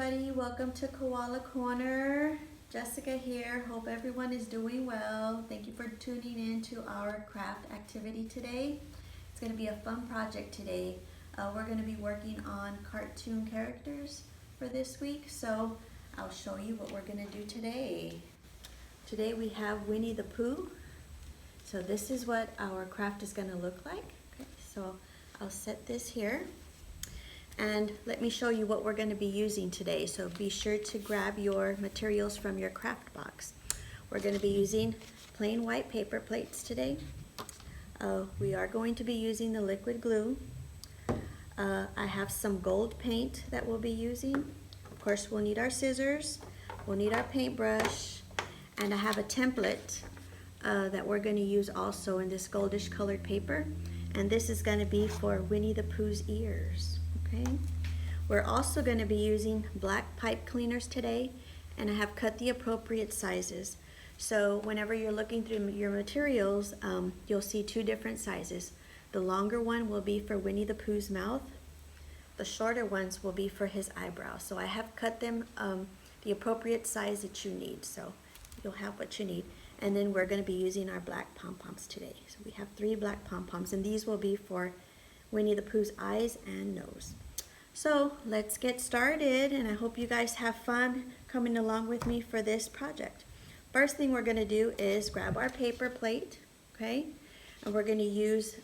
everybody, welcome to Koala Corner. Jessica here, hope everyone is doing well. Thank you for tuning in to our craft activity today. It's going to be a fun project today. We're going to be working on cartoon characters for this week, so I'll show you what we're going to do today. Today we have Winnie the Pooh. So this is what our craft is going to look like. Okay, so I'll set this here. And let me show you what we're going to be using today. So be sure to grab your materials from your craft box. We're going to be using plain white paper plates today. We are going to be using the liquid glue. I have some gold paint that we'll be using. Of course, we'll need our scissors, we'll need our paintbrush, and I have a template that we're going to use also in this goldish colored paper. And this is going to be for Winnie the Pooh's ears. Okay. We're also going to be using black pipe cleaners today, and I have cut the appropriate sizes. So whenever you're looking through your materials, you'll see two different sizes. The longer one will be for Winnie the Pooh's mouth. The shorter ones will be for his eyebrows. So I have cut them the appropriate size that you need. So you'll have what you need. And then we're going to be using our black pom-poms today. So we have 3 black pom-poms, and these will be for Winnie the Pooh's eyes and nose. So let's get started, and I hope you guys have fun coming along with me for this project. First thing we're going to do is grab our paper plate, okay? And we're going to use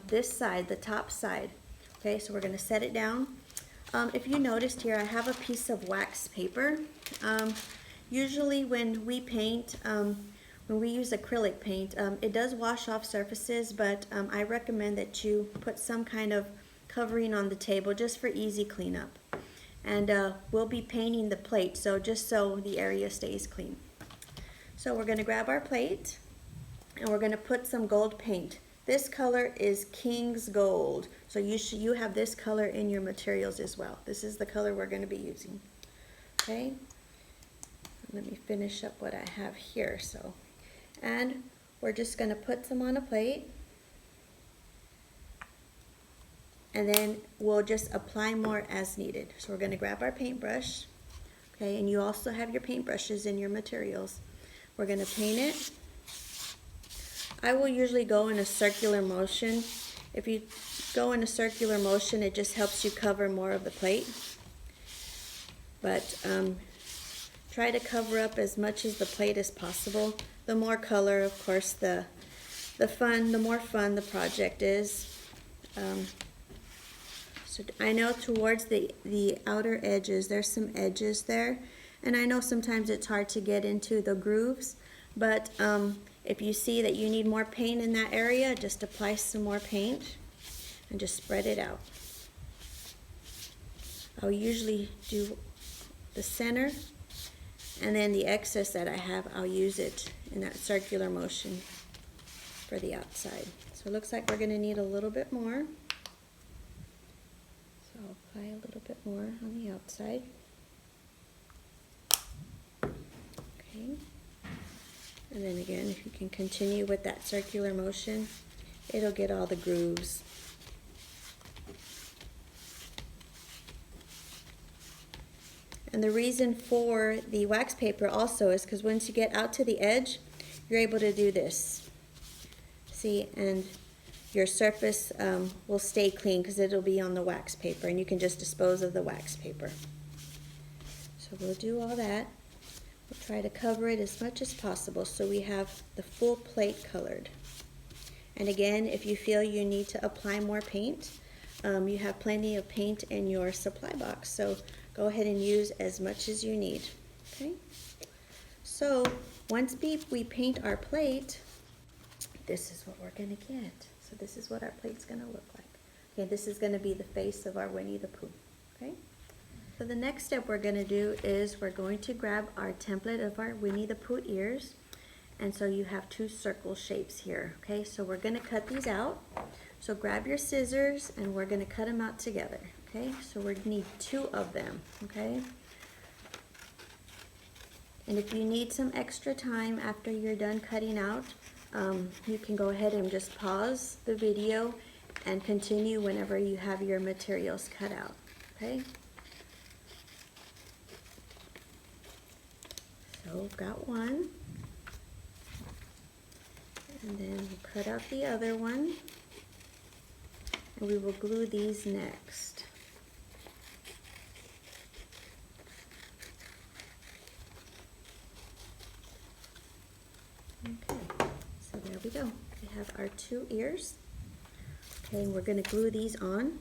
this side, the top side. Okay, so we're going to set it down. If you noticed here, I have a piece of wax paper. Usually when we paint, when we use acrylic paint, it does wash off surfaces, but I recommend that you put some kind of covering on the table just for easy cleanup. And we'll be painting the plate, so just so the area stays clean. So we're going to grab our plate and we're going to put some gold paint. This color is King's Gold, so you have this color in your materials as well. This is the color we're going to be using. Okay, let me finish up what I have here. And we're just going to put some on a plate, and then we'll just apply more as needed. So we're going to grab our paintbrush, okay, and you also have your paintbrushes in your materials. We're going to paint it. I will usually go in a circular motion. If you go in a circular motion, it just helps you cover more of the plate. But try to cover up as much as the plate as possible. The more color, of course, the more fun the project is. So I know towards the outer edges, there's some edges there, and I know sometimes it's hard to get into the grooves, but if you see that you need more paint in that area, just apply some more paint and just spread it out. I'll usually do the center, and then the excess that I have, I'll use it in that circular motion for the outside. So it looks like we're going to need a little bit more. So I'll apply a little bit more on the outside. Okay. And then again, if you can continue with that circular motion, it'll get all the grooves. And the reason for the wax paper also is because once you get out to the edge, you're able to do this. See, and your surface will stay clean because it'll be on the wax paper, and you can just dispose of the wax paper. So we'll do all that. We'll try to cover it as much as possible so we have the full plate colored. And again, if you feel you need to apply more paint, you have plenty of paint in your supply box. So go ahead and use as much as you need. Okay. So once we paint our plate, this is what we're going to get. So this is what our plate's going to look like. Okay, this is going to be the face of our Winnie the Pooh. Okay. So the next step we're going to do is we're going to grab our template of our Winnie the Pooh ears. And so you have 2 circle shapes here. Okay, so we're going to cut these out. So grab your scissors and we're going to cut them out together. Okay, so we need 2 of them. Okay. And if you need some extra time after you're done cutting out, you can go ahead and just pause the video and continue whenever you have your materials cut out. Okay. we've got one. And then we'll cut out the other one. And we will glue these next. Okay, so there we go. We have our 2 ears. Okay, and we're going to glue these on.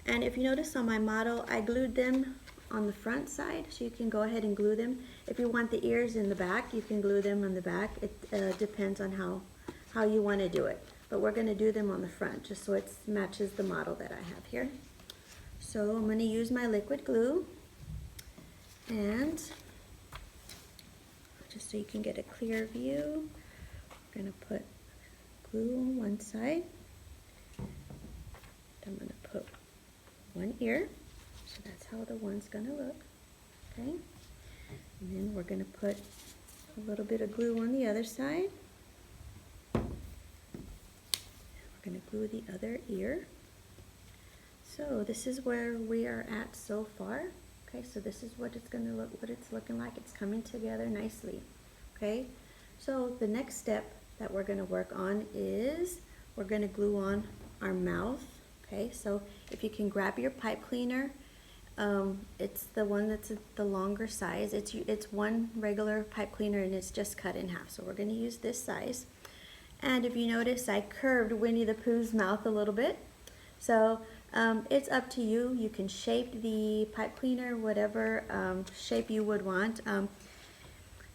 And if you notice on my model, I glued them on the front side, so you can go ahead and glue them. If you want the ears in the back, you can glue them on the back. It depends on how you want to do it. But we're going to do them on the front, just so it matches the model that I have here. So I'm going to use my liquid glue, and just so you can get a clear view, we're going to put glue on one side. I'm going to put one ear, so that's how the one's going to look. Okay, and then we're going to put a little bit of glue on the other side. We're going to glue the other ear. So this is where we are at so far. Okay, so this is what it's going to look, what it's looking like. It's coming together nicely. Okay, so the next step that we're going to work on is we're going to glue on our mouth. Okay, so if you can grab your pipe cleaner, it's the one that's the longer size. It's one regular pipe cleaner, and it's just cut in half. So we're going to use this size. And if you notice, I curved Winnie the Pooh's mouth a little bit. So it's up to you. You can shape the pipe cleaner whatever shape you would want.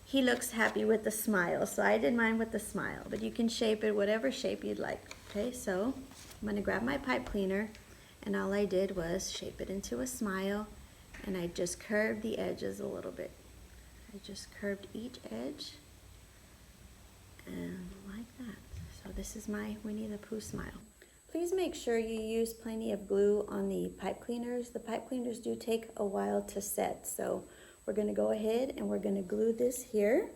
He looks happy with the smile, so I did mine with the smile, but you can shape it whatever shape you'd like. Okay, so I'm going to grab my pipe cleaner, and all I did was shape it into a smile, and I just curved the edges a little bit. I just curved each edge, and like that. So this is my Winnie the Pooh smile. Please make sure you use plenty of glue on the pipe cleaners. The pipe cleaners do take a while to set, so we're going to go ahead and we're going to glue this here.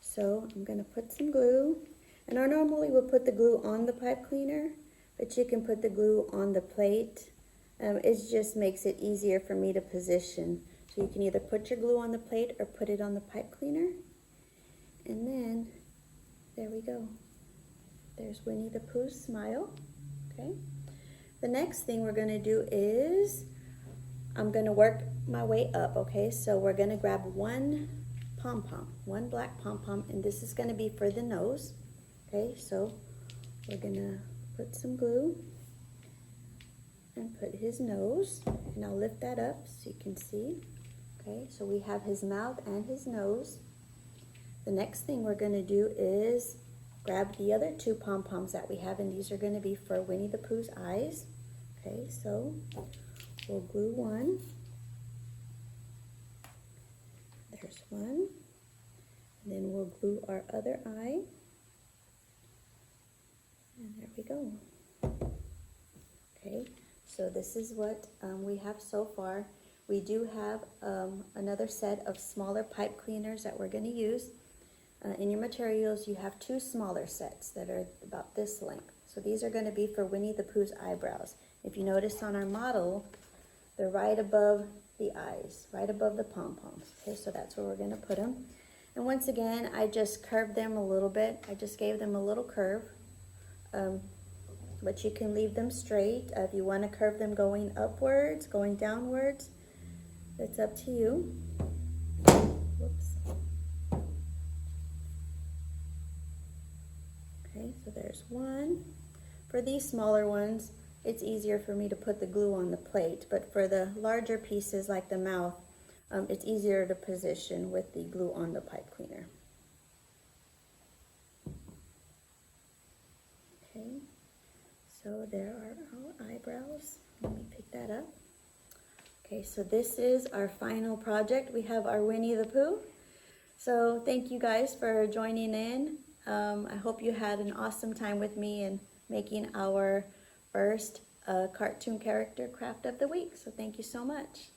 So I'm going to put some glue, and I normally would put the glue on the pipe cleaner, but you can put the glue on the plate. It just makes it easier for me to position. So you can either put your glue on the plate or put it on the pipe cleaner. And then, there we go. There's Winnie the Pooh's smile. Okay. The next thing we're going to do is I'm going to work my way up. Okay, so we're going to grab one pom-pom, one black pom-pom, and this is going to be for the nose. Okay, so we're going to put some glue and put his nose, and I'll lift that up so you can see. Okay, so we have his mouth and his nose. The next thing we're going to do is grab the other 2 pom-poms that we have, and these are going to be for Winnie the Pooh's eyes. Okay, so we'll glue one. There's one. And then we'll glue our other eye. And there we go. Okay, so this is what we have so far. We do have another set of smaller pipe cleaners that we're going to use. In your materials, you have 2 smaller sets that are about this length. So these are going to be for Winnie the Pooh's eyebrows. If you notice on our model, they're right above the eyes, right above the pom-poms. Okay, so that's where we're going to put them. And once again, I just curved them a little bit. I just gave them a little curve. But you can leave them straight. If you want to curve them going upwards, going downwards, it's up to you. Whoops. Okay, so there's one. For these smaller ones, it's easier for me to put the glue on the plate, but for the larger pieces like the mouth, it's easier to position with the glue on the pipe cleaner. Okay, so there are our eyebrows. Let me pick that up. Okay, so this is our final project. We have our Winnie the Pooh. So thank you guys for joining in. I hope you had an awesome time with me in making our first cartoon character craft of the week. So thank you so much.